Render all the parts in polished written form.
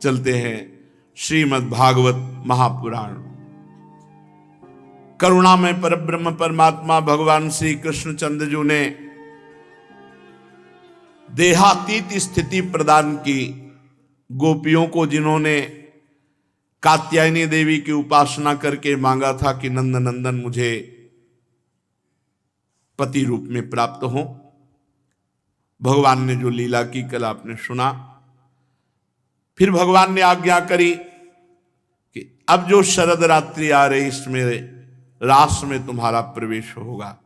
चलते हैं श्रीमद् भागवत महापुराण। करुणामय परब्रह्म परमात्मा भगवान श्री कृष्णचंद्र जी ने देहातीत स्थिति प्रदान की गोपियों को, जिन्होंने कात्यायनी देवी की उपासना करके मांगा था कि नंद नंदन मुझे पति रूप में प्राप्त हो। भगवान ने जो लीला की कल आपने सुना। फिर भगवान ने आज्ञा करी कि अब जो शरद रात्रि आ रही, इसमें रास में तुम्हारा प्रवेश होगा।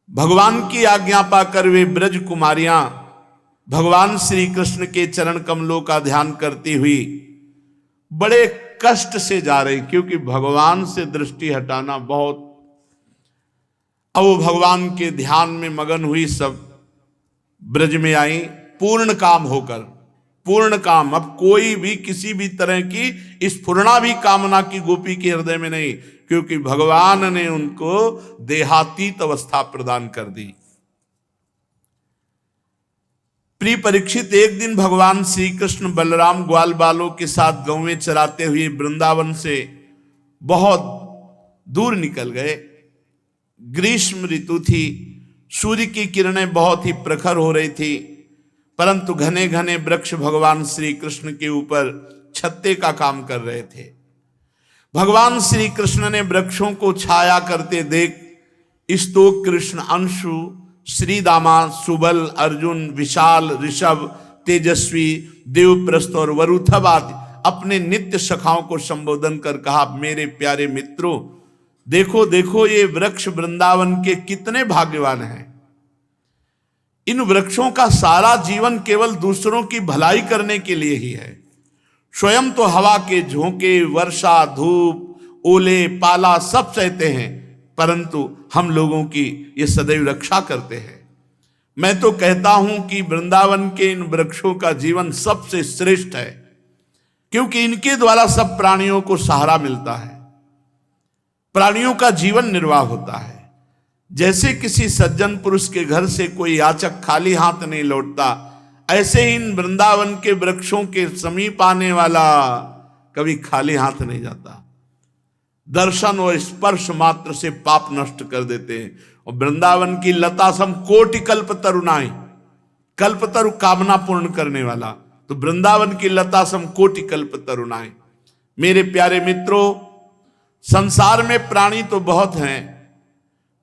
भगवान की आज्ञा पाकर वे ब्रज कुमारियां भगवान श्री कृष्ण के चरण कमलों का ध्यान करती हुई बड़े कष्ट से जा रही, क्योंकि भगवान से दृष्टि हटाना बहुत। अब वो भगवान के ध्यान में मगन हुई, सब ब्रज में आई पूर्ण काम होकर। पूर्ण काम, अब कोई भी किसी भी तरह की स्फुरणा भी कामना की गोपी के हृदय में नहीं, क्योंकि भगवान ने उनको देहातीत अवस्था प्रदान कर दी। प्रिय परीक्षित, एक दिन भगवान श्री कृष्ण बलराम ग्वाल बालों के साथ गौवें चराते हुए वृंदावन से बहुत दूर निकल गए। ग्रीष्म ऋतु थी, सूर्य की किरणें बहुत ही प्रखर हो रही थी, परंतु घने घने वृक्ष भगवान श्री कृष्ण के ऊपर छत्ते का काम कर रहे थे। भगवान श्री कृष्ण ने वृक्षों को छाया करते देख स्तोक कृष्ण, अंशु, श्रीदामा, सुबल, अर्जुन, विशाल, ऋषभ, तेजस्वी, देवप्रस्थ और वरुथव आदि अपने नित्य सखाओं को संबोधन कर कहा, मेरे प्यारे मित्रों, देखो देखो ये वृक्ष वृंदावन के कितने भाग्यवान हैं। इन वृक्षों का सारा जीवन केवल दूसरों की भलाई करने के लिए ही है। स्वयं तो हवा के झोंके, वर्षा, धूप, ओले, पाला सब सहते हैं, परंतु हम लोगों की ये सदैव रक्षा करते हैं। मैं तो कहता हूं कि वृंदावन के इन वृक्षों का जीवन सबसे श्रेष्ठ है, क्योंकि इनके द्वारा सब प्राणियों को सहारा मिलता है, प्राणियों का जीवन निर्वाह होता है। जैसे किसी सज्जन पुरुष के घर से कोई याचक खाली हाथ नहीं लौटता, ऐसे ही इन वृंदावन के वृक्षों के समीप आने वाला कभी खाली हाथ नहीं जाता। दर्शन और स्पर्श मात्र से पाप नष्ट कर देते हैं। और वृंदावन की लता सम कोटि कल्प तरुणाई, कल्प तरु कामना पूर्ण करने वाला, तो वृंदावन की लता सम कोटि कल्प तरुणाई। मेरे प्यारे मित्रों, संसार में प्राणी तो बहुत हैं,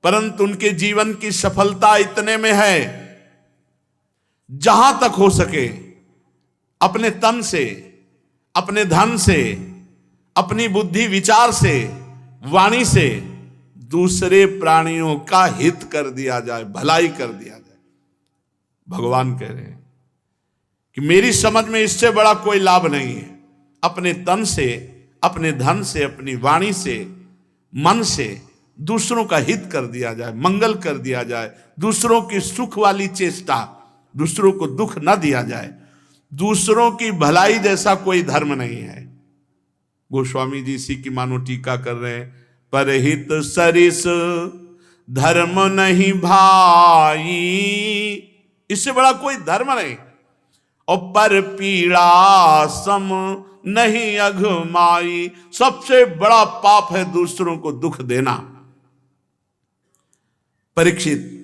परंतु उनके जीवन की सफलता इतने में है, जहां तक हो सके अपने तन से, अपने धन से, अपनी बुद्धि विचार से, वाणी से दूसरे प्राणियों का हित कर दिया जाए, भलाई कर दिया जाए। भगवान कह रहे हैं कि मेरी समझ में इससे बड़ा कोई लाभ नहीं है। अपने तन से, अपने धन से, अपनी वाणी से, मन से दूसरों का हित कर दिया जाए, मंगल कर दिया जाए, दूसरों की सुख वाली चेष्टा, दूसरों को दुख न दिया जाए। दूसरों की भलाई जैसा कोई धर्म नहीं है। गोस्वामी जी इसी की मानो टीका कर रहे हैं, परहित सरिस धर्म नहीं भाई, इससे बड़ा कोई धर्म नहीं। और पर पीड़ा सम नहीं अघमाई, सबसे बड़ा पाप है दूसरों को दुख देना। परीक्षित,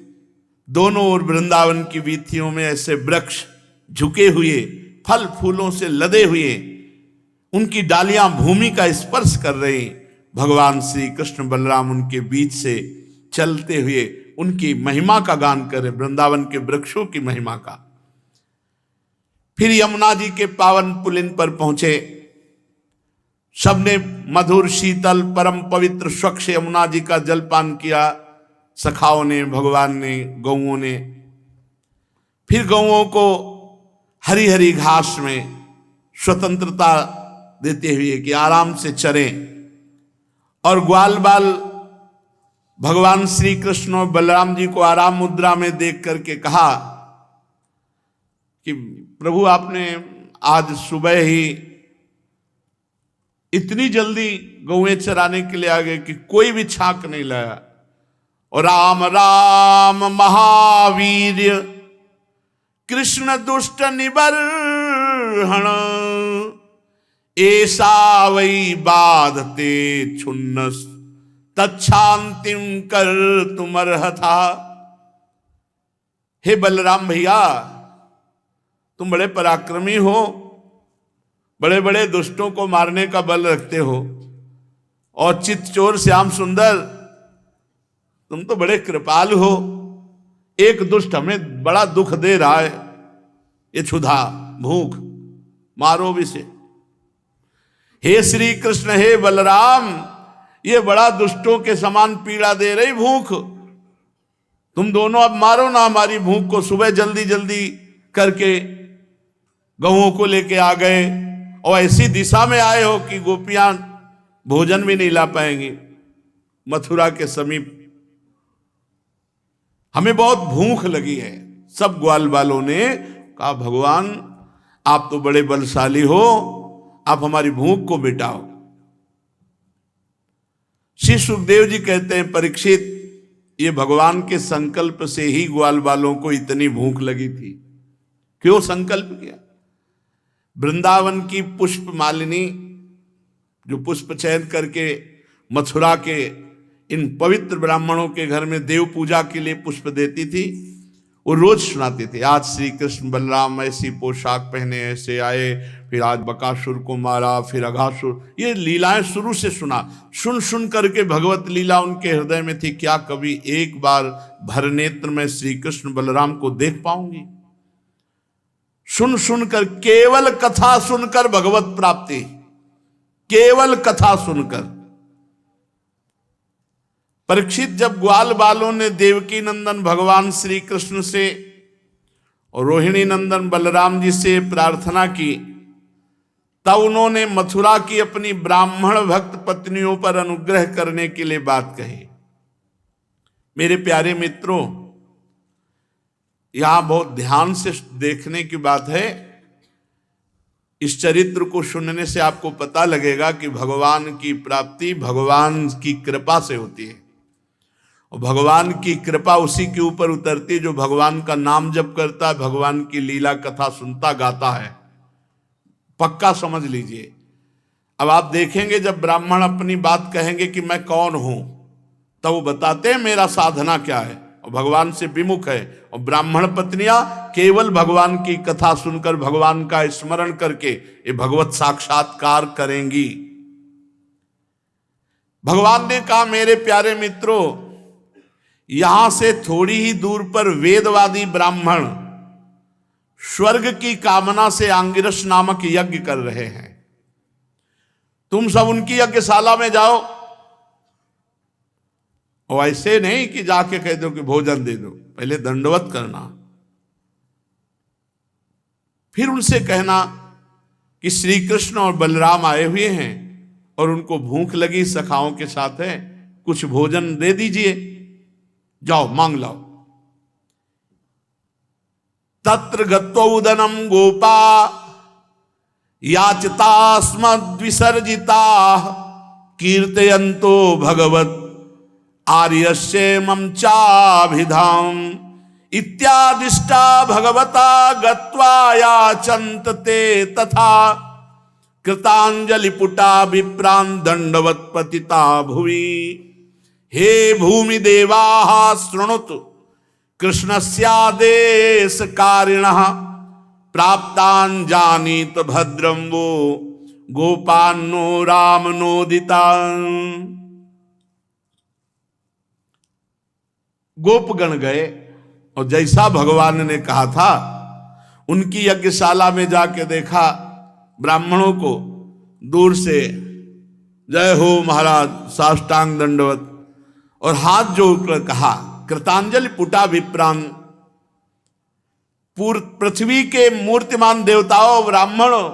दोनों ओर वृंदावन की वीथियों में ऐसे वृक्ष झुके हुए, फल फूलों से लदे हुए, उनकी डालियां भूमि का स्पर्श कर रही। भगवान श्री कृष्ण बलराम उनके बीच से चलते हुए उनकी महिमा का गान करें, वृंदावन के वृक्षों की महिमा का। फिर यमुना जी के पावन पुलिन पर पहुंचे। सबने मधुर, शीतल, परम पवित्र, स्वच्छ यमुना जी का जलपान किया। सखाओं ने, भगवान ने, गौओं ने। फिर गौओं को हरी हरी घास में स्वतंत्रता देते हुए कि आराम से चरें। और ग्वाल बाल भगवान श्री कृष्ण और बलराम जी को आराम मुद्रा में देख करके कहा कि प्रभु, आपने आज सुबह ही इतनी जल्दी गौएं चराने के लिए आ गए कि कोई भी छाक नहीं लाया। और राम राम महावीर कृष्ण दुष्ट निबर दुर्हण, ऐसा वै बाधते छुन्नस, तच्छांतिम कर तुमर्ह था। हे बलराम भैया, तुम बड़े पराक्रमी हो, बड़े बड़े दुष्टों को मारने का बल रखते हो, और चित्तचोर श्याम सुंदर, तुम तो बड़े कृपालु हो। एक दुष्ट हमें बड़ा दुख दे रहा है, ये क्षुधा भूख, मारो भी से। हे श्री कृष्ण, हे बलराम, ये बड़ा दुष्टों के समान पीड़ा दे रही भूख, तुम दोनों अब मारो ना हमारी भूख को। सुबह जल्दी जल्दी करके गहुओं को लेके आ गए, और ऐसी दिशा में आए हो कि गोपियां भोजन भी नहीं ला पाएंगी मथुरा के समीप। हमें बहुत भूख लगी है। सब ग्वाल बालों ने कहा, भगवान आप तो बड़े बलशाली हो, आप हमारी भूख को मिटाओ। श्री सुखदेव जी कहते हैं, परीक्षित, ये भगवान के संकल्प से ही ग्वाल बालों को इतनी भूख लगी थी। क्यों संकल्प किया? वृंदावन की पुष्प मालिनी, जो पुष्प चयन करके मथुरा के इन पवित्र ब्राह्मणों के घर में देव पूजा के लिए पुष्प देती थी, वो रोज सुनाते थे, आज श्री कृष्ण बलराम ऐसी पोशाक पहने ऐसे आए, फिर आज बकासुर को मारा, फिर अघासुर। ये लीलाएं शुरू से सुना, सुन सुन करके भगवत लीला उनके हृदय में थी। क्या कभी एक बार भर नेत्र में श्री कृष्ण बलराम को देख पाऊंगी? सुन सुनकर, केवल कथा सुनकर भगवत प्राप्ति, केवल कथा सुनकर। परीक्षित, जब ग्वाल बालों ने देवकी नंदन भगवान श्री कृष्ण से और रोहिणी नंदन बलराम जी से प्रार्थना की, तब उन्होंने मथुरा की अपनी ब्राह्मण भक्त पत्नियों पर अनुग्रह करने के लिए बात कही। मेरे प्यारे मित्रों, यहां बहुत ध्यान से देखने की बात है। इस चरित्र को सुनने से आपको पता लगेगा कि भगवान की प्राप्ति भगवान की कृपा से होती है, और भगवान की कृपा उसी के ऊपर उतरती जो भगवान का नाम जप करता है, भगवान की लीला कथा सुनता गाता है। पक्का समझ लीजिए। अब आप देखेंगे, जब ब्राह्मण अपनी बात कहेंगे कि मैं कौन हूं, तब वो बताते हैं मेरा साधना क्या है, और भगवान से विमुख है। और ब्राह्मण पत्नियां केवल भगवान की कथा सुनकर, भगवान का स्मरण करके ये भगवत साक्षात्कार करेंगी। भगवान ने कहा, मेरे प्यारे मित्रों, यहां से थोड़ी ही दूर पर वेदवादी ब्राह्मण स्वर्ग की कामना से आंगिरस नामक यज्ञ कर रहे हैं। तुम सब उनकी यज्ञशाला में जाओ, और ऐसे नहीं कि जाके कह दो कि भोजन दे दो, पहले दंडवत करना, फिर उनसे कहना कि श्री कृष्ण और बलराम आए हुए हैं और उनको भूख लगी, सखाओं के साथ है, कुछ भोजन दे दीजिए, जाओ मांग लाओ। तत्र गत्वा उदनम गोपा याचितास्मद्विसर्जिता कीर्तयन्तो भगवत आर्यस्येमं चाभिधाम इत्यादिष्टा भगवता गत्वा याचन्त ते तथा कृतांजलिपुटा विप्रान् दंडवत् पतिता भुवि। हे भूमि देवाः शृणुतु कृष्णस्यादेश कारिणः प्राप्तान् जानीत भद्रं वो गोपान्नो रामनोदितान्। गोपगण गए और जैसा भगवान ने कहा था, उनकी यज्ञशाला में जाके देखा ब्राह्मणों को दूर से जय हो महाराज, साष्टांग दंडवत, और हाथ जोड़कर कहा कृतांजलि पुटा विप्रान। पृथ्वी के मूर्तिमान देवताओं, ब्राह्मणों,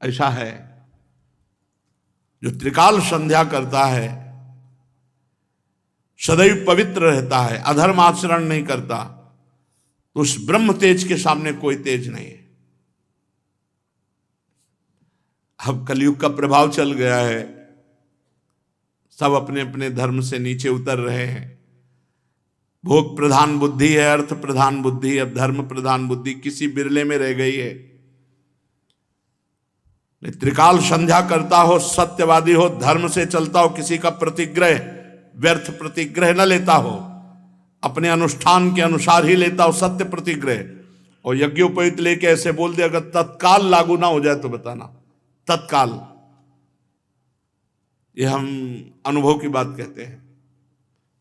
ऐसा है जो त्रिकाल संध्या करता है, सदैव पवित्र रहता है, अधर्म आचरण नहीं करता, तो उस ब्रह्म तेज के सामने कोई तेज नहीं है। अब कलयुग का प्रभाव चल गया है, सब अपने अपने धर्म से नीचे उतर रहे हैं। भोग प्रधान बुद्धि है, अर्थ प्रधान बुद्धि, अब धर्म प्रधान बुद्धि किसी बिरले में रह गई है। त्रिकाल संध्या करता हो, सत्यवादी हो, धर्म से चलता हो, किसी का प्रतिग्रह व्यर्थ प्रतिग्रह न लेता हो, अपने अनुष्ठान के अनुसार ही लेता हो सत्य प्रतिग्रह, और यज्ञोपवीत लेके ऐसे बोल दे, अगर तत्काल लागू ना हो जाए तो बताना। तत्काल, ये हम अनुभव की बात कहते हैं।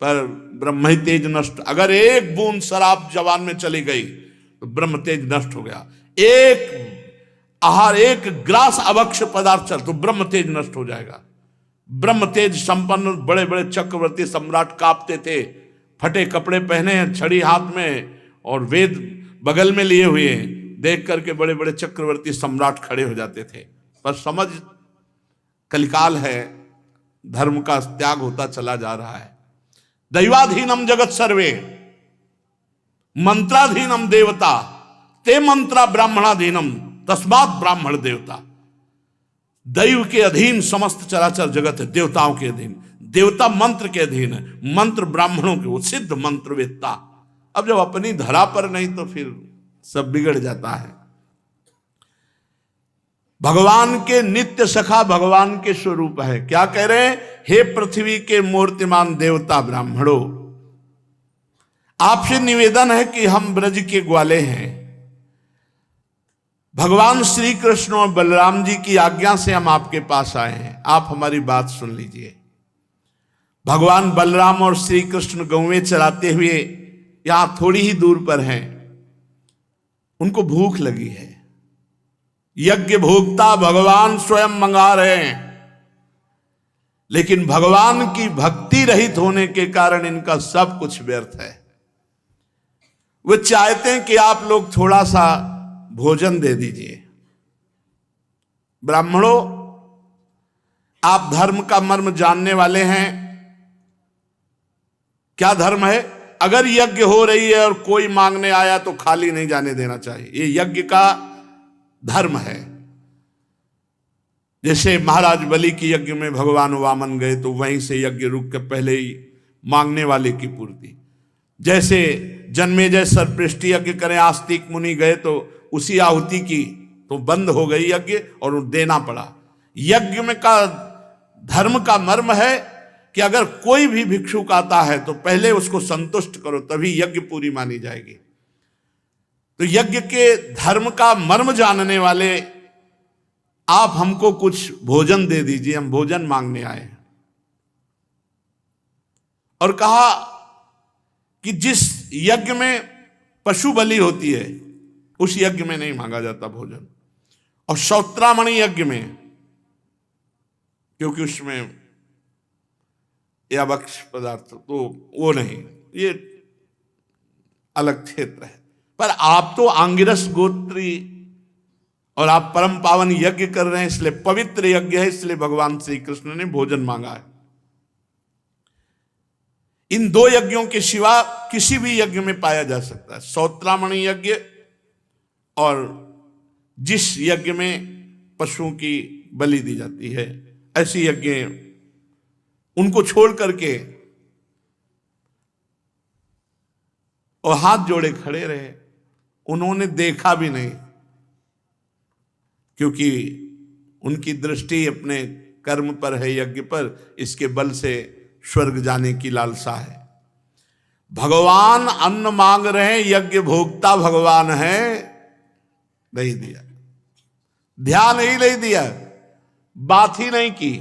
पर ब्रह्म ही तेज नष्ट, अगर एक बूंद शराब जवान में चली गई तो ब्रह्म तेज नष्ट हो गया। एक आहार, एक ग्रास अभक्ष्य पदार्थ चल तो ब्रह्म तेज नष्ट हो जाएगा। ब्रह्म तेज संपन्न बड़े बड़े चक्रवर्ती सम्राट कांपते थे, फटे कपड़े पहने हैं, छड़ी हाथ में और वेद बगल में लिए हुए हैं, देख करके बड़े बड़े चक्रवर्ती सम्राट खड़े हो जाते थे। पर समझ, कलिकाल है, धर्म का त्याग होता चला जा रहा है। दैवाधीनम जगत सर्वे मंत्राधीनम देवता ते मंत्रा ब्राह्मणाधीनम तस्मात् ब्राह्मण देवता। दैव के अधीन समस्त चराचर जगत है, देवताओं के अधीन, देवता मंत्र के अधीन है, मंत्र ब्राह्मणों के, वो सिद्ध मंत्रवेत्ता। अब जब अपनी धरा पर नहीं तो फिर सब बिगड़ जाता है। भगवान के नित्य सखा भगवान के स्वरूप है। क्या कह रहे हैं? हे पृथ्वी के मूर्तिमान देवता ब्राह्मणों, आपसे निवेदन है कि हम ब्रज के ग्वाले हैं। भगवान श्री कृष्ण और बलराम जी की आज्ञा से हम आपके पास आए हैं, आप हमारी बात सुन लीजिए। भगवान बलराम और श्री कृष्ण गौवें चराते हुए यहां थोड़ी ही दूर पर हैं। उनको भूख लगी है। यज्ञ भोक्ता भगवान स्वयं मंगा रहे हैं, लेकिन भगवान की भक्ति रहित होने के कारण इनका सब कुछ व्यर्थ है। वे चाहते हैं कि आप लोग थोड़ा सा भोजन दे दीजिए। ब्राह्मणों, आप धर्म का मर्म जानने वाले हैं। क्या धर्म है? अगर यज्ञ हो रही है और कोई मांगने आया तो खाली नहीं जाने देना चाहिए, ये यज्ञ का धर्म है। जैसे महाराज बलि की यज्ञ में भगवान वामन गए तो वहीं से यज्ञ रुक के पहले ही मांगने वाले की पूर्ति। जैसे जन्मेजय सर्पृष्टि यज्ञ करें, आस्तिक मुनि गए तो उसी आहुति की तो बंद हो गई यज्ञ और देना पड़ा। यज्ञ में का धर्म का मर्म है कि अगर कोई भी भिक्षुक आता है तो पहले उसको संतुष्ट करो, तभी यज्ञ पूरी मानी जाएगी। तो यज्ञ के धर्म का मर्म जानने वाले आप हमको कुछ भोजन दे दीजिए, हम भोजन मांगने आए हैं। और कहा कि जिस यज्ञ में पशु बलि होती है उस यज्ञ में नहीं मांगा जाता भोजन, और श्रोत्रामणि यज्ञ में, क्योंकि उसमें या भक्ष पदार्थ तो वो नहीं, ये अलग क्षेत्र है। पर आप तो आंगिरस गोत्री और आप परम पावन यज्ञ कर रहे हैं, इसलिए पवित्र यज्ञ है, इसलिए भगवान श्री कृष्ण ने भोजन मांगा है। इन दो यज्ञों के सिवा किसी भी यज्ञ में पाया जा सकता है, श्रोत्रामणि यज्ञ और जिस यज्ञ में पशुओं की बलि दी जाती है, ऐसी यज्ञ उनको छोड़ करके और हाथ जोड़े खड़े रहे। उन्होंने देखा भी नहीं, क्योंकि उनकी दृष्टि अपने कर्म पर है, यज्ञ पर, इसके बल से स्वर्ग जाने की लालसा है। भगवान अन्न मांग रहे हैं, यज्ञ भोक्ता भगवान है, नहीं दिया, ध्यान ही नहीं दिया, बात ही नहीं की।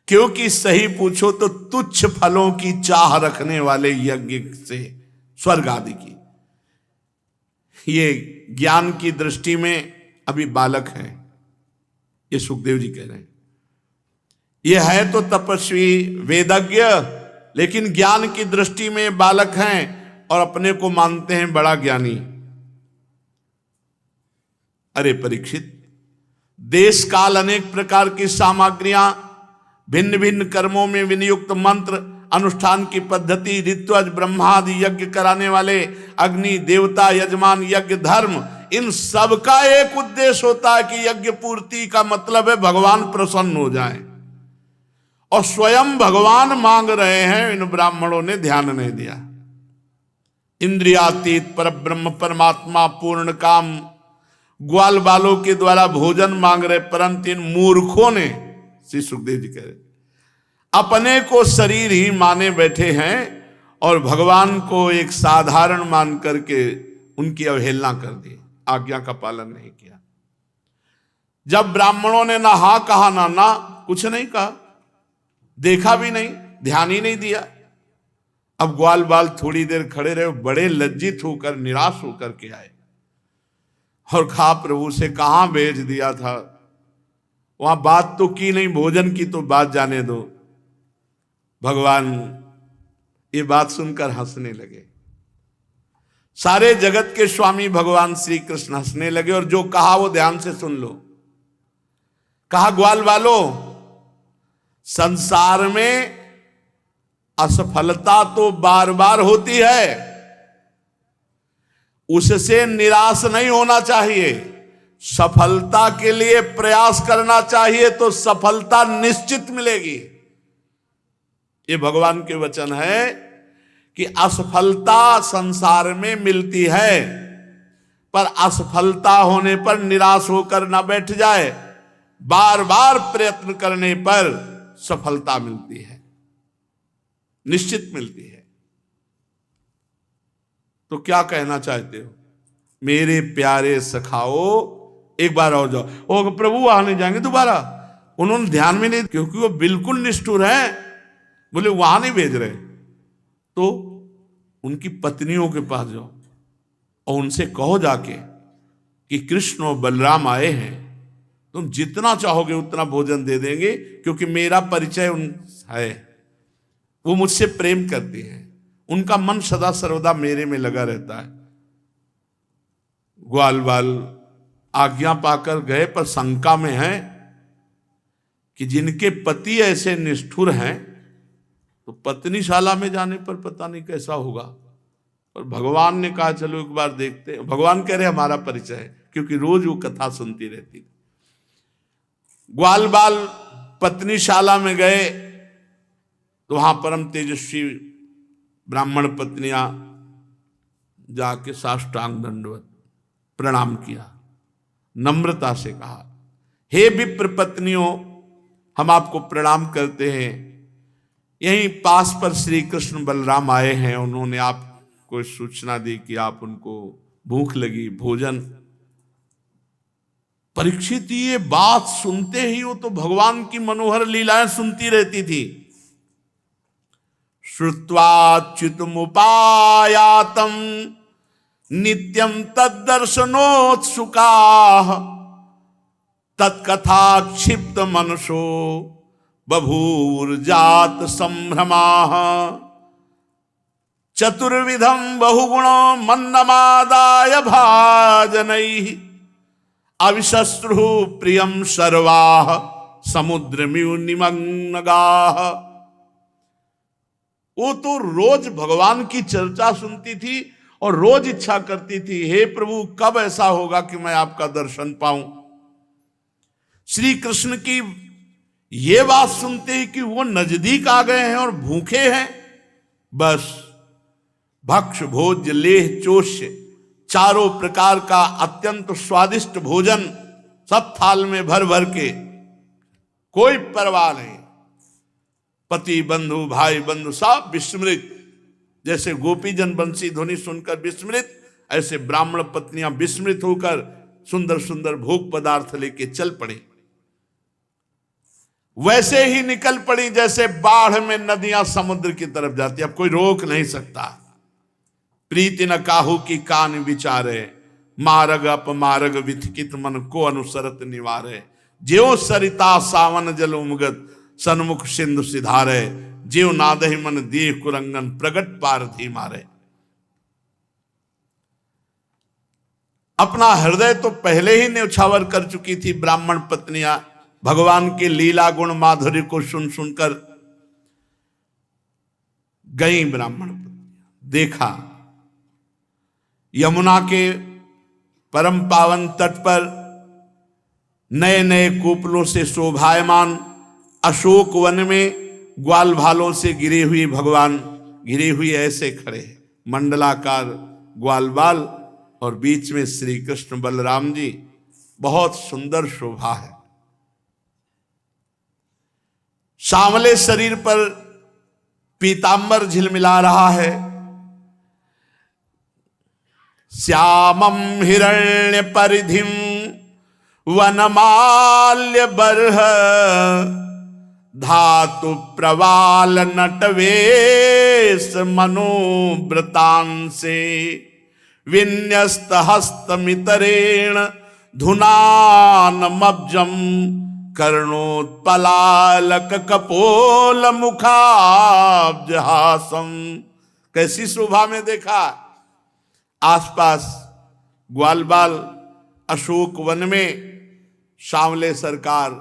क्योंकि सही पूछो तो तुच्छ फलों की चाह रखने वाले यज्ञ से स्वर्ग आदि की, ये ज्ञान की दृष्टि में अभी बालक हैं। ये सुखदेव जी कह रहे हैं, ये है तो तपस्वी वेदज्ञ, लेकिन ज्ञान की दृष्टि में बालक हैं और अपने को मानते हैं बड़ा ज्ञानी। अरे परीक्षित, देश काल अनेक प्रकार की सामग्रियां, भिन्न भिन्न कर्मों में विनियुक्त मंत्र, अनुष्ठान की पद्धति, ऋत्वज ब्रह्मादि यज्ञ कराने वाले, अग्नि देवता, यजमान, यज्ञ धर्म, इन सब का एक उद्देश्य होता है कि यज्ञ पूर्ति का मतलब है भगवान प्रसन्न हो जाएं। और स्वयं भगवान मांग रहे हैं, इन ब्राह्मणों ने ध्यान नहीं दिया। इंद्रियातीत पर ब्रह्म परमात्मा पूर्ण काम ग्वाल बालों के द्वारा भोजन मांग रहे, परंतु इन मूर्खों ने, श्री सुखदेव जी कह रहे, अपने को शरीर ही माने बैठे हैं और भगवान को एक साधारण मान करके उनकी अवहेलना कर दी, आज्ञा का पालन नहीं किया। जब ब्राह्मणों ने ना हाँ कहा ना कुछ नहीं कहा, देखा भी नहीं, ध्यान ही नहीं दिया। अब ग्वाल बाल थोड़ी देर खड़े रहे, बड़े लज्जित होकर निराश होकर के आए और कहा प्रभु से कहां भेज दिया था, वहां बात तो की नहीं, भोजन की तो बात जाने दो। भगवान ये बात सुनकर हंसने लगे। सारे जगत के स्वामी भगवान श्री कृष्ण हंसने लगे और जो कहा वो ध्यान से सुन लो। कहा ग्वाल वालों, संसार में असफलता तो बार बार होती है, उससे निराश नहीं होना चाहिए, सफलता के लिए प्रयास करना चाहिए, तो सफलता निश्चित मिलेगी। ये भगवान के वचन है कि असफलता संसार में मिलती है, पर असफलता होने पर निराश होकर ना बैठ जाए, बार बार प्रयत्न करने पर सफलता मिलती है, निश्चित मिलती है। तो क्या कहना चाहते हो मेरे प्यारे सखाओ, एक बार और जाओ। ओ प्रभु वहां नहीं जाएंगे दोबारा, उन्होंने ध्यान में नहीं, क्योंकि वो बिल्कुल निष्ठुर है, बोले वहां नहीं भेज रहे। तो उनकी पत्नियों के पास जाओ और उनसे कहो जाके कि कृष्ण और बलराम आए हैं, तुम जितना चाहोगे उतना भोजन दे देंगे, क्योंकि मेरा परिचय उन है, वो मुझसे प्रेम करती हैं, उनका मन सदा सर्वदा मेरे में लगा रहता है। ग्वाल बाल आज्ञा पाकर गए, पर शंका में है कि जिनके पति ऐसे निष्ठुर हैं तो पत्नीशाला में जाने पर पता नहीं कैसा होगा। और भगवान ने कहा चलो एक बार देखते हैं। भगवान कह रहे हमारा परिचय है, क्योंकि रोज वो कथा सुनती रहती थी। ग्वाल बाल पत्नीशाला में गए तो वहां परम तेजस्वी ब्राह्मण पत्नियां जाके साष्टांग दंडवत प्रणाम किया, नम्रता से कहा हे विप्र पत्नियों, हम आपको प्रणाम करते हैं। यहीं पास पर श्री कृष्ण बलराम आए हैं, उन्होंने आपको सूचना दी कि आप उनको भूख लगी, भोजन। परीक्षित ये बात सुनते ही वो तो भगवान की मनोहर लीलाएं सुनती रहती थी। श्रुत्वाच्युतमुपायातम नित्यम तद्दर्शनोत्सुकाः तत्कथा क्षिप्त मनसो बभूर्जात संभ्रमाः चतुर्विधम बहुगुणो मन्नमादाय भाजनैः अविशस्त्रु प्रियम सर्वाः समुद्रमिव निमग्नगाः। वो तो रोज भगवान की चर्चा सुनती थी और रोज इच्छा करती थी हे प्रभु कब ऐसा होगा कि मैं आपका दर्शन पाऊं। श्री कृष्ण की ये बात सुनते ही कि वो नजदीक आ गए हैं और भूखे हैं, बस भक्ष भोज्य लेह चोष्य चारों प्रकार का अत्यंत स्वादिष्ट भोजन सब थाल में भर भर के, कोई परवाह नहीं। पति बंधु भाई बंधु सब विस्मृत, जैसे गोपीजन बंसी ध्वनि सुनकर विस्मृत, ऐसे ब्राह्मण पत्नियां विस्मृत होकर सुंदर सुंदर भोग पदार्थ लेके चल पड़ी। वैसे ही निकल पड़ी जैसे बाढ़ में नदियां समुद्र की तरफ जाती, अब कोई रोक नहीं सकता। प्रीति न काहू की कान विचारे, मार्ग अपमार्ग विथकित मन को अनुसरत निवारे। ज्यो सरिता सावन जल उमगत सन्मुख सिंधु सिधारे, जीव नादहि मन देह कुरंगन प्रगट पारधी मारे। अपना हृदय तो पहले ही न्यौछावर कर चुकी थी ब्राह्मण पत्नियां, भगवान के लीला गुण माधुर्य को सुन सुनकर गई ब्राह्मण पत्नियां। देखा यमुना के परम पावन तट पर नए नए कूपलों से शोभायमान अशोक वन में ग्वाल भालों से गिरे हुए भगवान गिरे हुए ऐसे खड़े हैं, मंडलाकार ग्वाल बाल और बीच में श्री कृष्ण बलराम जी, बहुत सुंदर शोभा है। सांवले शरीर पर पीतांबर झिलमिला रहा है। श्यामम हिरण्य परिधिम वनमाल्य बर्ह धातु प्रवाल नटवेश मनोव्रतांसे विन्यस्त हस्तमितरेण धुनानमब्जम कर्णोत्पलालक कपोल मुखाब्जहासम। कैसी शोभा में देखा। आसपास ग्वालबाल अशोक वन में सांवले सरकार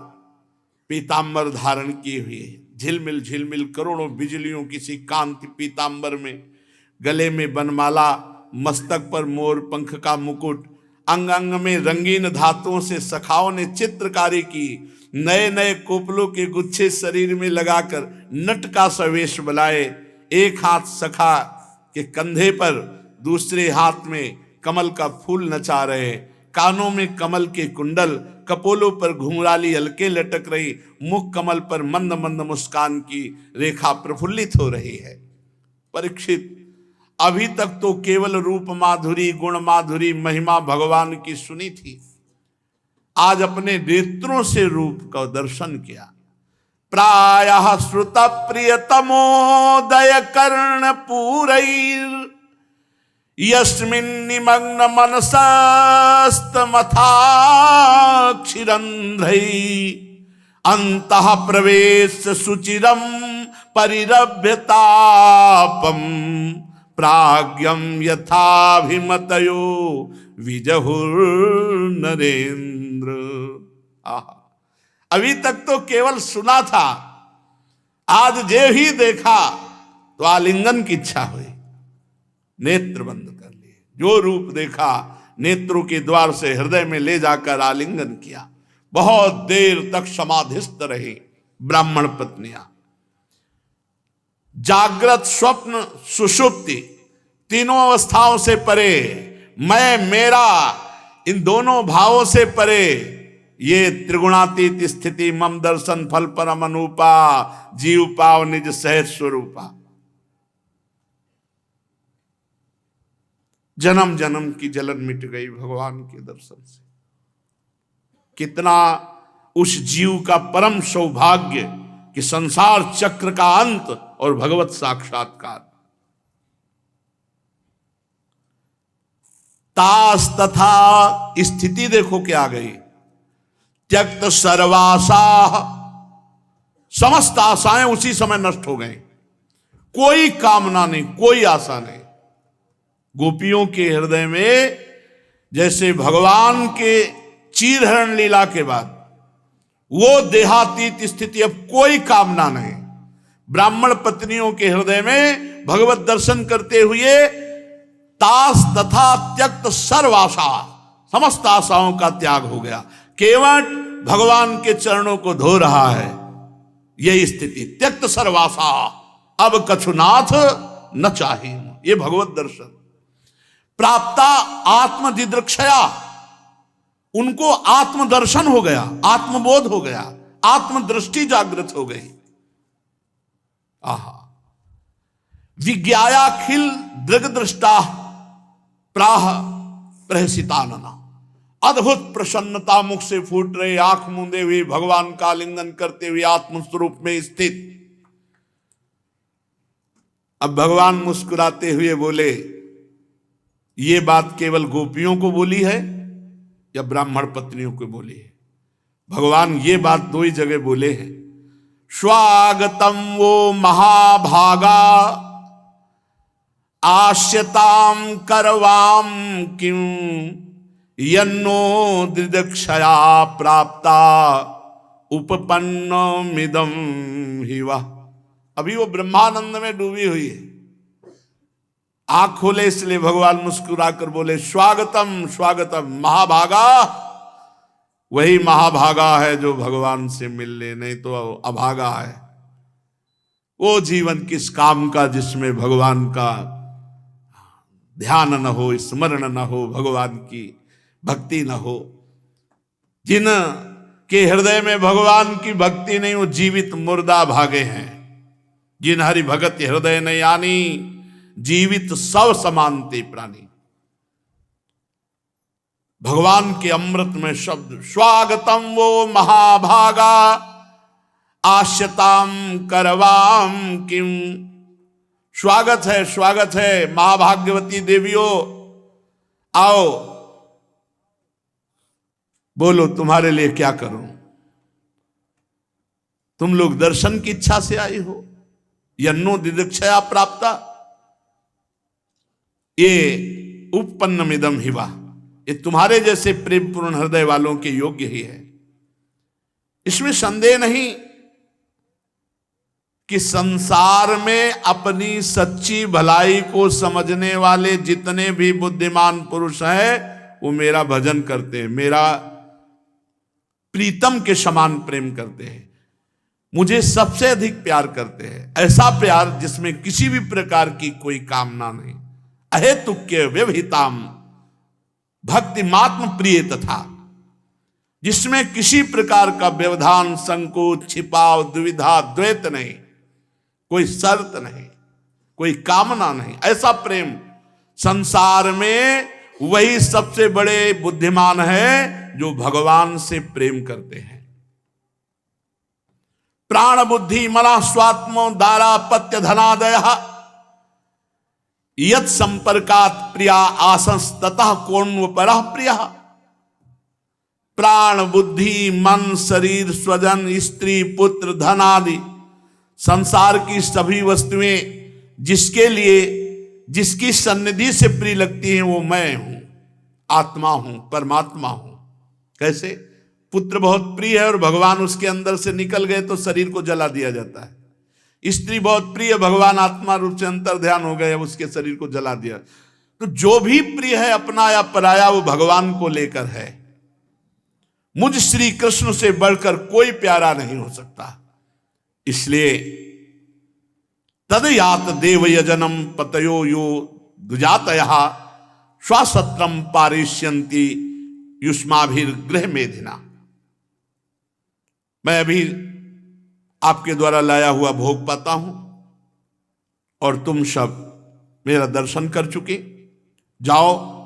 पीतांबर धारण किए हुए, झिलमिल झिलमिल करोड़ों बिजलियों किसी कांति पीतांबर में, गले में बनमाला, मस्तक पर मोर पंख का मुकुट, अंग अंग में रंगीन धातुओं से सखाओं ने चित्रकारी की, नए नए कोपलों के गुच्छे शरीर में लगाकर नट का सवेश बनाए। एक हाथ सखा के कंधे पर, दूसरे हाथ में कमल का फूल नचा रहे, कानों में कमल के कुंडल, कपोलों पर घुंघराली अलके लटक रही, मुख कमल पर मंद मंद मुस्कान की रेखा प्रफुल्लित हो रही है। परीक्षित, अभी तक तो केवल रूप माधुरी, गुण माधुरी, महिमा भगवान की सुनी थी। आज अपने नेत्रों से रूप का दर्शन किया। प्रायः श्रुत प्रियतमोदय कर्ण पूरैर यस्मिन्निमग्न मनसस्तमथाक्षिरन्ध्रै अन्तः प्रवेश सुचिरं परिरभ्यतापम प्राज्ञं यथाभिमतयो विजहुर्नरेन्द्र। अभी तक तो केवल सुना था, आज जे ही देखा तो आलिंगन की इच्छा हुई, नेत्र बंद कर लिए। जो रूप देखा नेत्रों के द्वार से हृदय में ले जाकर आलिंगन किया। बहुत देर तक समाधिस्थ रही ब्राह्मण पत्नियां। जागृत, स्वप्न, सुषुप्ति, तीनों अवस्थाओं से परे, मैं मेरा, इन दोनों भावों से परे, ये त्रिगुणातीत स्थिति मम दर्शन फल परम अनूपा, जीव पाव निज सहज स्वरूपा। जन्म जन्म की जलन मिट गई भगवान के दर्शन से। कितना उस जीव का परम सौभाग्य कि संसार चक्र का अंत और भगवत साक्षात्कार। तास तथा स्थिति देखो क्या गई। त्यक्त सर्वासा, समस्त आशाएं उसी समय नष्ट हो गई। कोई कामना नहीं, कोई आशा नहीं। गोपियों के हृदय में जैसे भगवान के चीरहरण लीला के बाद वो देहातीत स्थिति, अब कोई कामना नहीं। ब्राह्मण पत्नियों के हृदय में भगवत दर्शन करते हुए तास तथा त्यक्त सर्वाशा, समस्त आशाओं का त्याग हो गया। केवल भगवान के चरणों को धो रहा है। यही स्थिति, त्यक्त सर्वाशा, अब कछुनाथ न चाहिए। ये भगवत दर्शन। प्राप्ता आत्मदिदृक्षया, उनको आत्मदर्शन हो गया, आत्मबोध हो गया, आत्मदृष्टि जागृत हो गई। आहा, विज्ञायाखिल दृग्दृष्टा प्राह प्रहसितानना। अद्भुत प्रसन्नता मुख से फूट रहे, आंख मूंदे हुए भगवान का आलिंगन करते हुए आत्मस्वरूप में स्थित। अब भगवान मुस्कुराते हुए बोले, ये बात केवल गोपियों को बोली है या ब्राह्मण पत्नियों को बोली है? भगवान ये बात दो ही जगह बोले हैं। स्वागतम वो महाभागा आश्यताम करवाम किम यन्नो दिदक्षया प्राप्ता उपपन्नो मिदम ही वह। अभी वो ब्रह्मानंद में डूबी हुई है। आंख खोले, इसलिए भगवान मुस्कुरा कर बोले, स्वागतम स्वागतम महाभागा, वही महाभागा है जो भगवान से मिल ले, नहीं तो अभागा है। वो जीवन किस काम का जिसमें भगवान का ध्यान न हो, स्मरण न हो, भगवान की भक्ति न हो। जिन के हृदय में भगवान की भक्ति नहीं, वो जीवित मुर्दा भागे हैं। जिन हरि भगत हृदय नहीं आनी, जीवित सब समानते प्राणी। भगवान के अमृत में शब्द स्वागतम वो महाभागा आश्यताम करवाम किम। स्वागत है महाभाग्यवती देवियों, आओ बोलो तुम्हारे लिए क्या करूं। तुम लोग दर्शन की इच्छा से आई हो, यन्नो दिदक्षया प्राप्ता, ये उपपन्नमिदम हिवा, ये तुम्हारे जैसे प्रेम पूर्ण हृदय वालों के योग्य ही है। इसमें संदेह नहीं कि संसार में अपनी सच्ची भलाई को समझने वाले जितने भी बुद्धिमान पुरुष हैं, वो मेरा भजन करते हैं, मेरा प्रीतम के समान प्रेम करते हैं, मुझे सबसे अधिक प्यार करते हैं। ऐसा प्यार जिसमें किसी भी प्रकार की कोई कामना नहीं। अहेतुक्य व्यवहिताम भक्ति मात्म प्रिय, तथा जिसमें किसी प्रकार का व्यवधान, संकोच, छिपाव, दुविधा, द्वैत नहीं, कोई शर्त नहीं, कोई कामना नहीं। ऐसा प्रेम संसार में वही सबसे बड़े बुद्धिमान है जो भगवान से प्रेम करते हैं। प्राण बुद्धि मना स्वात्म दारा पत्य धनादय यत् संपर्कात प्रिया आसंस ततः कोण्व परः प्रिया। प्राण बुद्धि मन शरीर स्वजन स्त्री पुत्र धन आदि संसार की सभी वस्तुएं जिसके लिए, जिसकी सन्निधि से प्रिय लगती हैं, वो मैं हूं, आत्मा हूं, परमात्मा हूं। कैसे? पुत्र बहुत प्रिय है और भगवान उसके अंदर से निकल गए तो शरीर को जला दिया जाता है। स्त्री बहुत प्रिय, भगवान आत्मा रूप से अंतर ध्यान हो गए, उसके शरीर को जला दिया। तो जो भी प्रिय है अपना या पराया, वो भगवान को लेकर है। मुझ श्री कृष्ण से बढ़कर कोई प्यारा नहीं हो सकता। इसलिए तद यात देव यजनम पतयो यो दुजातयः स्वसत्रम पारिष्यन्ति युष्माभिर्गृह मेधिना। मैं अभी आपके द्वारा लाया हुआ भोग पाता हूं और तुम सब मेरा दर्शन कर चुके। जाओ,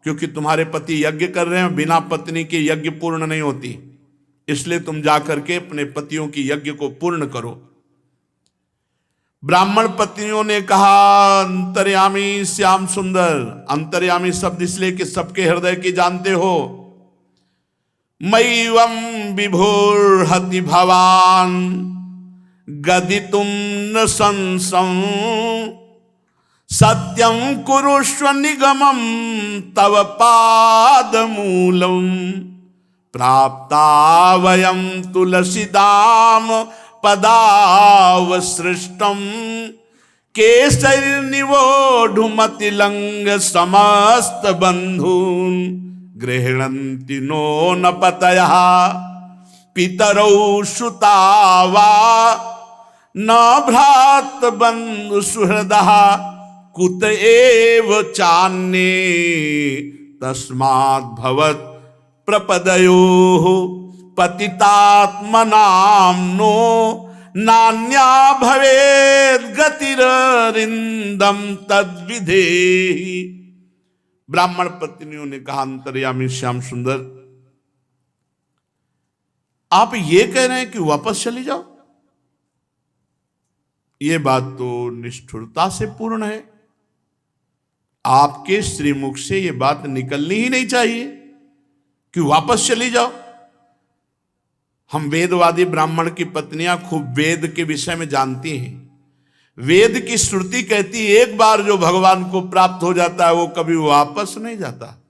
क्योंकि तुम्हारे पति यज्ञ कर रहे हैं, बिना पत्नी के यज्ञ पूर्ण नहीं होती, इसलिए तुम जाकर के अपने पतियों की यज्ञ को पूर्ण करो। ब्राह्मण पत्नियों ने कहा, अंतर्यामी श्याम सुंदर। अंतर्यामी शब्द इसलिए कि सबके हृदय की जानते हो। मैवं विभोर्हति भवान गदितुम न संसं सत्यं कुरुष्व निगमं तव पादमूलम् प्राप्ता वयं तुलसीदाम पदावसृष्टम केसरिनिवोढुमतिलंग समस्त बंधून् गृह्णन्ति नो न पतयः पितरौ सुता वा न भ्रात बंधु सुहृदः कुत एव चान्ये तस्मात् भवत् प्रपदयोः पतितात्मनाम्नो नान्या भवेद् गतिररिन्दम तद्विधेहि। ब्राह्मण पत्नियों ने कहा, अंतर्यामी श्याम सुंदर, आप ये कह रहे हैं कि वापस चली जाओ? ये बात तो निष्ठुरता से पूर्ण है। आपके श्रीमुख से ये बात निकलनी ही नहीं चाहिए कि वापस चली जाओ। हम वेदवादी ब्राह्मण की पत्नियां खूब वेद के विषय में जानती हैं। वेद की श्रुति कहती है, एक बार जो भगवान को प्राप्त हो जाता है वो कभी वापस नहीं जाता,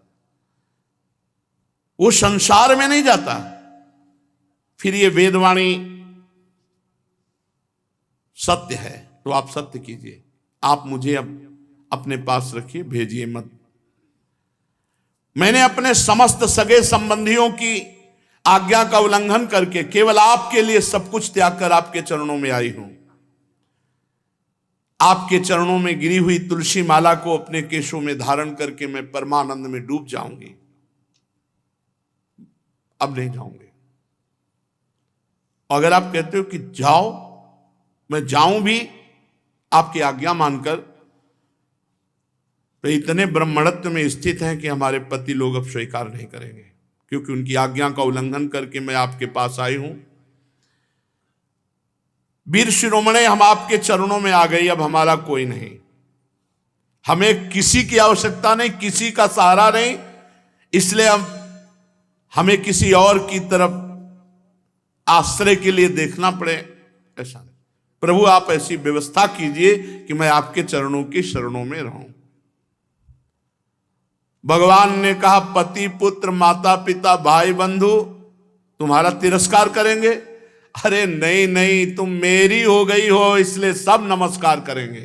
वो संसार में नहीं जाता। फिर ये वेदवाणी सत्य है तो आप सत्य कीजिए। आप मुझे अब अपने पास रखिए, भेजिए मत। मैंने अपने समस्त सगे संबंधियों की आज्ञा का उल्लंघन करके केवल आपके लिए सब कुछ त्याग कर आपके चरणों में आई हूं। आपके चरणों में गिरी हुई तुलसी माला को अपने केशों में धारण करके मैं परमानंद में डूब जाऊंगी, अब नहीं जाऊंगे। अगर आप कहते हो कि जाओ, मैं जाऊं भी आपकी आज्ञा मानकर, तो इतने ब्रह्मणत्व में स्थित हैं कि हमारे पति लोग अब स्वीकार नहीं करेंगे, क्योंकि उनकी आज्ञा का उल्लंघन करके मैं आपके पास आई हूं। वीर शिरोमणि, हम आपके चरणों में आ गई, अब हमारा कोई नहीं, हमें किसी की आवश्यकता नहीं, किसी का सहारा नहीं, इसलिए हमें किसी और की तरफ आश्रय के लिए देखना पड़े, ऐसा नहीं। प्रभु आप ऐसी व्यवस्था कीजिए कि मैं आपके चरणों की शरणों में रहूं। भगवान ने कहा, पति पुत्र माता पिता भाई बंधु तुम्हारा तिरस्कार करेंगे? अरे नहीं नहीं, तुम मेरी हो गई हो, इसलिए सब नमस्कार करेंगे।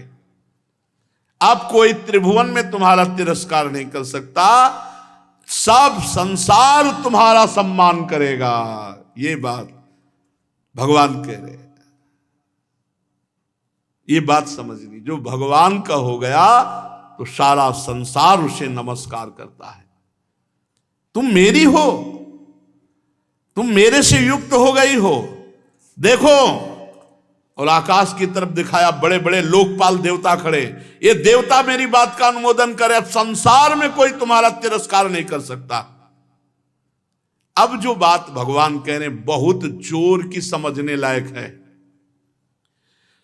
अब कोई त्रिभुवन में तुम्हारा तिरस्कार नहीं कर सकता, सब संसार तुम्हारा सम्मान करेगा। ये बात भगवान कह रहे हैं, ये बात समझनी। जो भगवान का हो गया तो सारा संसार उसे नमस्कार करता है। तुम मेरी हो, तुम मेरे से युक्त हो गई हो। देखो, और आकाश की तरफ दिखाया, बड़े बड़े लोकपाल देवता खड़े, ये देवता मेरी बात का अनुमोदन करे, अब संसार में कोई तुम्हारा तिरस्कार नहीं कर सकता। अब जो बात भगवान कह रहे बहुत जोर की समझने लायक है।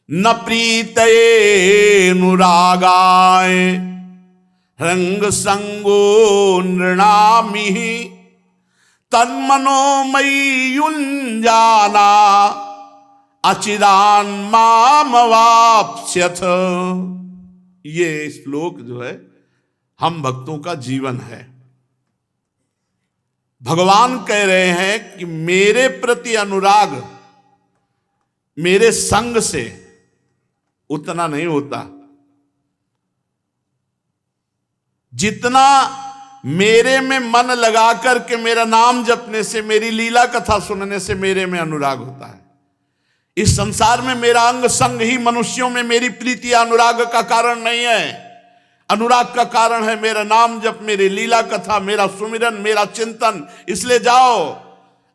न प्रीतये अनुरागाय रंग संगो नृणामि तन्मनोमयी युञ्जाना अचिरान मामवाप्स्यथ। ये श्लोक जो है हम भक्तों का जीवन है। भगवान कह रहे हैं कि मेरे प्रति अनुराग मेरे संग से उतना नहीं होता जितना मेरे में मन लगा करके मेरा नाम जपने से, मेरी लीला कथा सुनने से मेरे में अनुराग होता है। इस संसार में मेरा अंग संग ही मनुष्यों में मेरी प्रीति अनुराग का कारण नहीं है। अनुराग का कारण है मेरा नाम जप, मेरी लीला कथा, मेरा सुमिरन, मेरा चिंतन। इसलिए जाओ,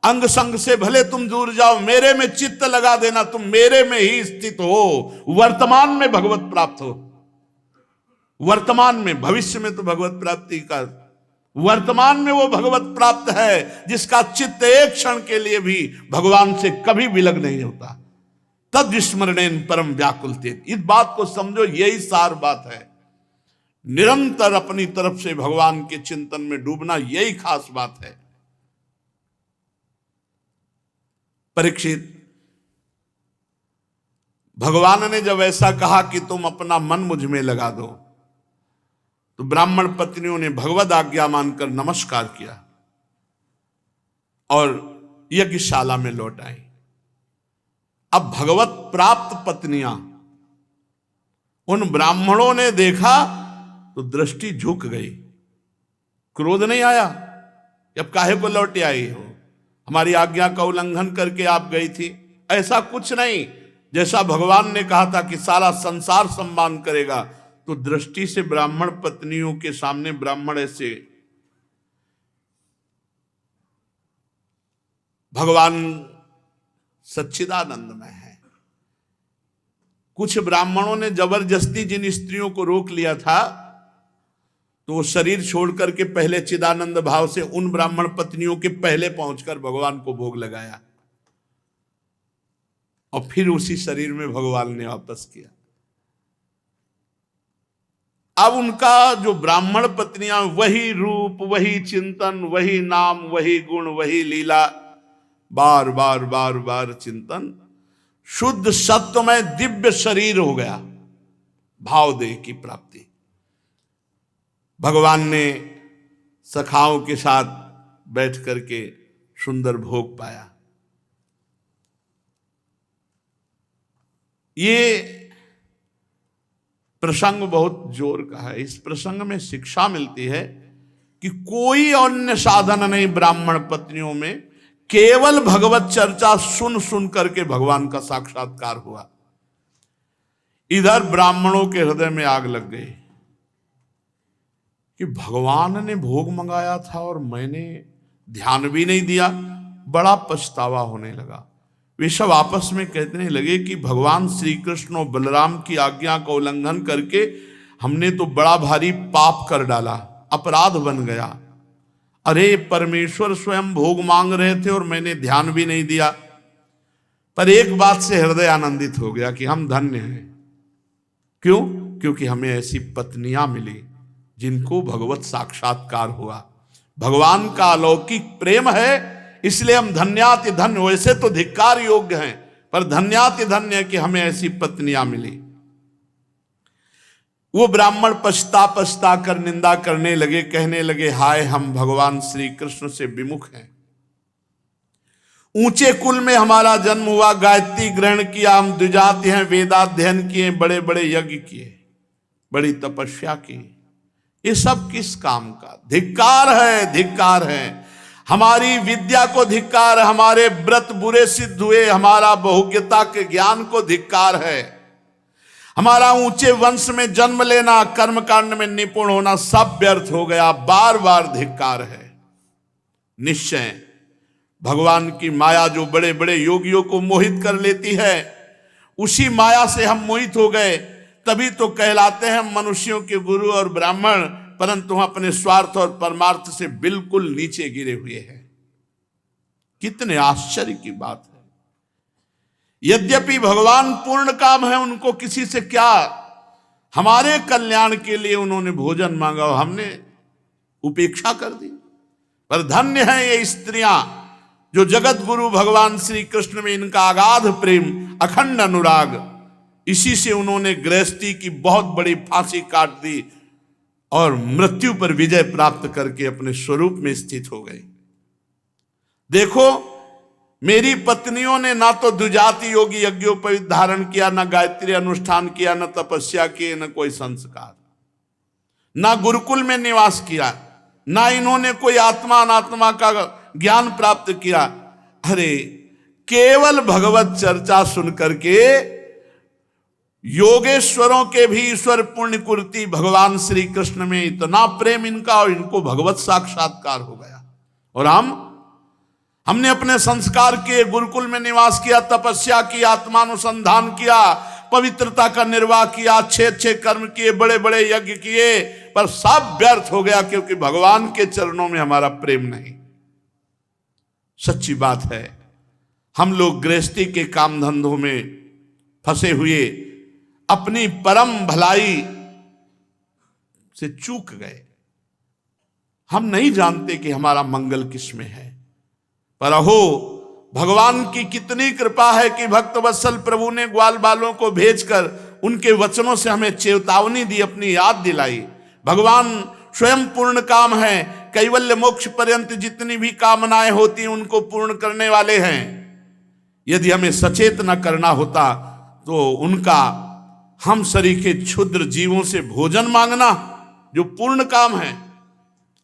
अंग संग से भले तुम दूर जाओ, मेरे में चित्त लगा देना, तुम मेरे में ही स्थित हो, वर्तमान में भगवत प्राप्त हो। वर्तमान में, भविष्य में तो भगवत प्राप्ति का, वर्तमान में वो भगवत प्राप्त है जिसका चित्त एक क्षण के लिए भी भगवान से कभी विलग नहीं होता। तद विस्मरणेन परम व्याकुलते। इस बात को समझो, यही सार बात है। निरंतर अपनी तरफ से भगवान के चिंतन में डूबना, यही खास बात है। परीक्षित, भगवान ने जब ऐसा कहा कि तुम अपना मन मुझ में लगा दो, तो ब्राह्मण पत्नियों ने भगवद आज्ञा मानकर नमस्कार किया और यज्ञशाला में लौट आई। अब भगवत प्राप्त पत्नियां, उन ब्राह्मणों ने देखा तो दृष्टि झुक गई। क्रोध नहीं आया कि अब काहे को लौट आई हो, हमारी आज्ञा का उल्लंघन करके आप गई थी, ऐसा कुछ नहीं। जैसा भगवान ने कहा था कि सारा संसार सम्मान करेगा, तो दृष्टि से ब्राह्मण पत्नियों के सामने ब्राह्मण ऐसे, भगवान सच्चिदानंद में है। कुछ ब्राह्मणों ने जबरदस्ती जिन स्त्रियों को रोक लिया था, तो वो शरीर छोड़ करके पहले चिदानंद भाव से उन ब्राह्मण पत्नियों के पहले पहुंचकर भगवान को भोग लगाया और फिर उसी शरीर में भगवान ने वापस किया। अब उनका जो ब्राह्मण पत्नियां, वही रूप, वही चिंतन, वही नाम, वही गुण, वही लीला, बार बार बार बार चिंतन, शुद्ध सत्वमय दिव्य शरीर हो गया, भाव देह की प्राप्ति। भगवान ने सखाओं के साथ बैठ करके सुंदर भोग पाया। ये प्रसंग बहुत जोर का है। इस प्रसंग में शिक्षा मिलती है कि कोई अन्य साधन नहीं ब्राह्मण पत्नियों में, केवल भगवत चर्चा सुन सुन करके भगवान का साक्षात्कार हुआ। इधर ब्राह्मणों के हृदय में आग लग गई कि भगवान ने भोग मंगाया था और मैंने ध्यान भी नहीं दिया। बड़ा पछतावा होने लगा। वे सब आपस में कहने लगे कि भगवान श्री कृष्ण और बलराम की आज्ञा का उल्लंघन करके हमने तो बड़ा भारी पाप कर डाला, अपराध बन गया। अरे परमेश्वर स्वयं भोग मांग रहे थे और मैंने ध्यान भी नहीं दिया। पर एक बात से हृदय आनंदित हो गया कि हम धन्य हैं। क्यों? क्योंकि हमें ऐसी पत्नियां मिली जिनको भगवत साक्षात्कार हुआ। भगवान का अलौकिक प्रेम है, इसलिए हम धन्याति धन्य। वैसे तो धिक्कार योग्य हैं, पर धन्याति धन्य है कि हमें ऐसी पत्नियां मिली। वो ब्राह्मण पछता पछता कर निंदा करने लगे, कहने लगे हाय हम भगवान श्री कृष्ण से विमुख हैं। ऊंचे कुल में हमारा जन्म हुआ, गायत्री ग्रहण किया, हम द्विजाति हैं, वेदाध्ययन किए, बड़े बड़े यज्ञ किए, बड़ी तपस्या की। ये सब किस काम का? धिक्कार है, धिक्कार है। हमारी विद्या को धिक्कार है, हमारे व्रत बुरे सिद्ध हुए, हमारा बहुज्ञता के ज्ञान को धिक्कार है, हमारा ऊंचे वंश में जन्म लेना, कर्मकांड में निपुण होना सब व्यर्थ हो गया। बार बार धिक्कार है। निश्चय भगवान की माया जो बड़े बड़े योगियों को मोहित कर लेती है, उसी माया से हम मोहित हो गए। तभी तो कहलाते हैं मनुष्यों के गुरु और ब्राह्मण, परंतु हम अपने स्वार्थ और परमार्थ से बिल्कुल नीचे गिरे हुए हैं। कितने आश्चर्य की बात है। यद्यपि भगवान पूर्ण काम है, उनको किसी से क्या, हमारे कल्याण के लिए उन्होंने भोजन मांगा और हमने उपेक्षा कर दी। पर धन्य है ये स्त्रियां जो जगत गुरु भगवान श्री कृष्ण में इनका अगाध प्रेम, अखंड अनुराग, इसी से उन्होंने गृहस्थी की बहुत बड़ी फांसी काट दी और मृत्यु पर विजय प्राप्त करके अपने स्वरूप में स्थित हो गए। देखो मेरी पत्नियों ने ना तो द्विजाति योगी यज्ञोपवीत धारण किया, ना गायत्री अनुष्ठान किया, न तपस्या किए, न कोई संस्कार, ना गुरुकुल में निवास किया, ना इन्होंने कोई आत्मा अनात्मा का ज्ञान प्राप्त किया। अरे केवल भगवत चर्चा सुन करके योगेश्वरों के भी ईश्वर पुण्य कुर्ती भगवान श्री कृष्ण में इतना प्रेम इनका, और इनको भगवत साक्षात्कार हो गया। और हमने अपने संस्कार किए, गुरुकुल में निवास किया, तपस्या की, आत्मानुसंधान किया, पवित्रता का निर्वाह किया, अच्छे अच्छे कर्म किए, बड़े बड़े यज्ञ किए, पर सब व्यर्थ हो गया क्योंकि भगवान के चरणों में हमारा प्रेम नहीं। सच्ची बात है, हम लोग गृहस्थी के काम धंधों में फंसे हुए अपनी परम भलाई से चूक गए। हम नहीं जानते कि हमारा मंगल किसमें है। पर अहो भगवान की कितनी कृपा है कि भक्त वत्सल प्रभु ने ग्वाल बालों को भेजकर उनके वचनों से हमें चेतावनी दी, अपनी याद दिलाई। भगवान स्वयं पूर्ण काम है, कैवल्य मोक्ष पर्यंत जितनी भी कामनाएं होती हैं उनको पूर्ण करने वाले हैं। यदि हमें सचेत न करना होता तो उनका हम सरीखे क्षुद्र जीवों से भोजन मांगना जो पूर्ण काम है,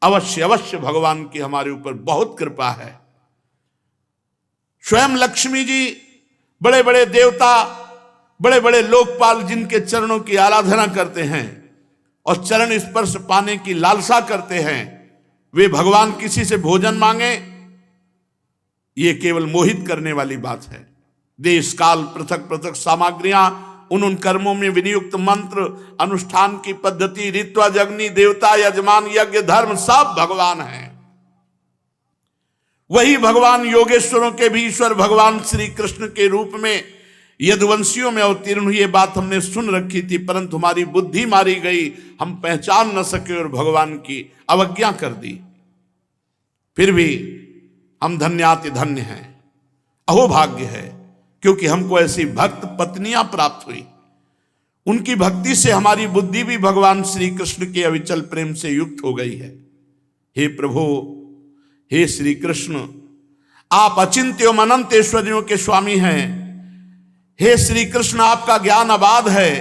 अवश्य अवश्य भगवान की हमारे ऊपर बहुत कृपा है। स्वयं लक्ष्मी जी, बड़े बड़े देवता, बड़े बड़े लोकपाल जिनके चरणों की आराधना करते हैं और चरण स्पर्श पाने की लालसा करते हैं, वे भगवान किसी से भोजन मांगे, ये केवल मोहित करने वाली बात है। देश काल पृथक पृथक सामग्रियां, उन कर्मों में विनियुक्त मंत्र, अनुष्ठान की पद्धति, ऋत्वा, जग्नि, देवता, यजमान, यज्ञ, धर्म सब भगवान हैं। वही भगवान योगेश्वरों के भी ईश्वर भगवान श्री कृष्ण के रूप में यदुवंशियों में अवतीर्ण हुई। ये बात हमने सुन रखी थी, परंतु हमारी बुद्धि मारी गई, हम पहचान न सके और भगवान की अवज्ञा कर दी। फिर भी हम धन्याति धन्य हैं, अहो भाग्य है, क्योंकि हमको ऐसी भक्त पत्नियां प्राप्त हुई। उनकी भक्ति से हमारी बुद्धि भी भगवान श्री कृष्ण के अविचल प्रेम से युक्त हो गई है। हे प्रभु, हे श्री कृष्ण, आप अचिंत्य एवं अनंत ऐश्वर्यों के स्वामी हैं। हे श्री कृष्ण, आपका ज्ञान अबाध है।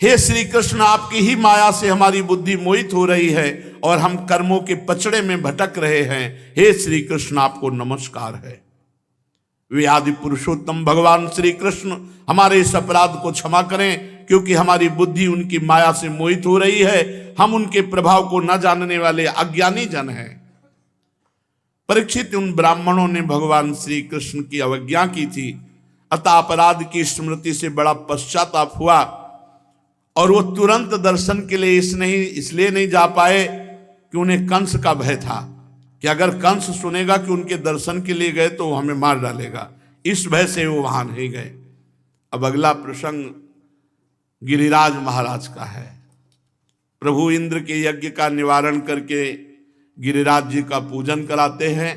हे श्री कृष्ण, आपकी ही माया से हमारी बुद्धि मोहित हो रही है और हम कर्मों के पचड़े में भटक रहे हैं। हे श्री कृष्ण, आपको नमस्कार है। वे आदि पुरुषोत्तम भगवान श्री कृष्ण हमारे इस अपराध को क्षमा करें, क्योंकि हमारी बुद्धि उनकी माया से मोहित हो रही है। हम उनके प्रभाव को न जानने वाले अज्ञानी जन हैं। परीक्षित, उन ब्राह्मणों ने भगवान श्री कृष्ण की अवज्ञा की थी, अतः अपराध की स्मृति से बड़ा पश्चाताप हुआ और वो तुरंत दर्शन के लिए इसलिए नहीं जा पाए कि उन्हें कंस का भय था कि अगर कंस सुनेगा कि उनके दर्शन के लिए गए तो वो हमें मार डालेगा। इस भय से वो वहां नहीं गए। अब अगला प्रसंग गिरिराज महाराज का है। प्रभु इंद्र के यज्ञ का निवारण करके गिरिराज जी का पूजन कराते हैं।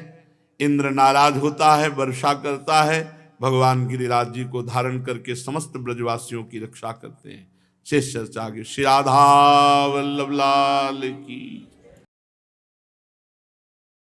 इंद्र नाराज होता है, वर्षा करता है। भगवान गिरिराज जी को धारण करके समस्त ब्रजवासियों की रक्षा करते हैं। शेष चर्चा आगे। श्री राधा वल्लभ लाल की।